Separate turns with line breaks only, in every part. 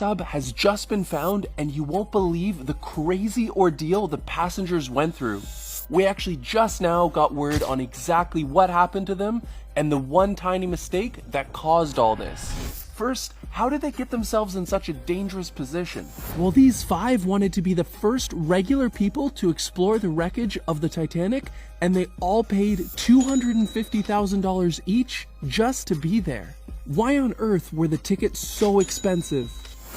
sub has just been found, and you won't believe the crazy ordeal the passengers went through. We actually just now got word on exactly what happened to them and the one tiny mistake that caused all this. First, how did they get themselves in such a dangerous position? Well, these 5 wanted to be the first regular people to explore the wreckage of the Titanic, and they all paid $250,000 each just to be there. Why on earth were the tickets so expensive?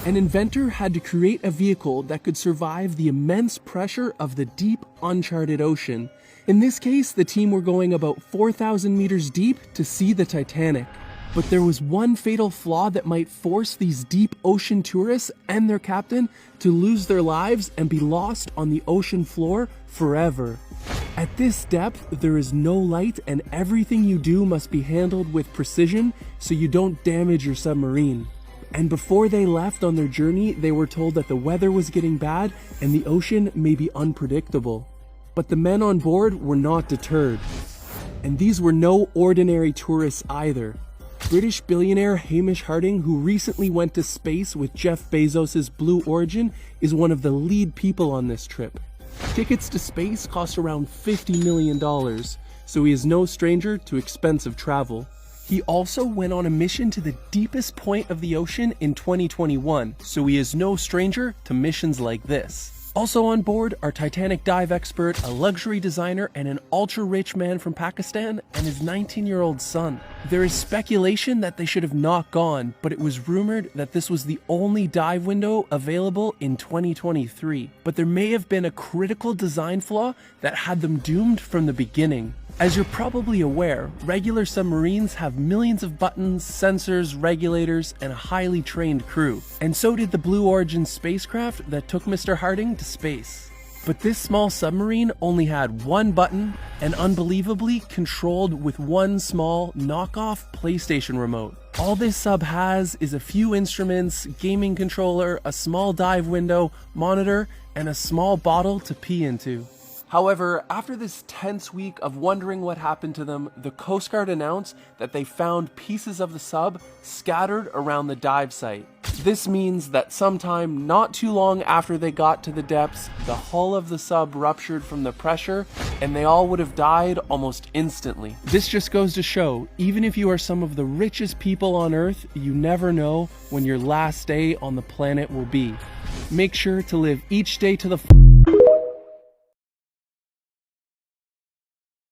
An inventor had to create a vehicle that could survive the immense pressure of the deep, uncharted ocean. In this case, the team were going about 4,000 meters deep to see the Titanic. But there was one fatal flaw that might force these deep ocean tourists and their captain to lose their lives and be lost on the ocean floor forever. At this depth, there is no light, and everything you do must be handled with precision so you don't damage your submarine. And before they left on their journey, they were told that the weather was getting bad and the ocean may be unpredictable. But the men on board were not deterred. And these were no ordinary tourists either. British billionaire Hamish Harding, who recently went to space with Jeff Bezos' Blue Origin, is one of the lead people on this trip. Tickets to space cost around $50 million, so he is no stranger to expensive travel. He also went on a mission to the deepest point of the ocean in 2021, so he is no stranger to missions like this. Also on board are Titanic dive expert, a luxury designer, and an ultra-rich man from Pakistan and his 19-year-old son. There is speculation that they should have not gone, but it was rumored that this was the only dive window available in 2023. But there may have been a critical design flaw that had them doomed from the beginning. As you're probably aware, regular submarines have millions of buttons, sensors, regulators, and a highly trained crew. And so did the Blue Origin spacecraft that took Mr. Harding to space. But this small submarine only had one button and unbelievably controlled with one small knockoff PlayStation remote. All this sub has is a few instruments, gaming controller, a small dive window, monitor, and a small bottle to pee into. However, after this tense week of wondering what happened to them, the Coast Guard announced that they found pieces of the sub scattered around the dive site. This means that sometime not too long after they got to the depths, the hull of the sub ruptured from the pressure, and they all would have died almost instantly. This just goes to show, even if you are some of the richest people on Earth, you never know when your last day on the planet will be. Make sure to live each day to the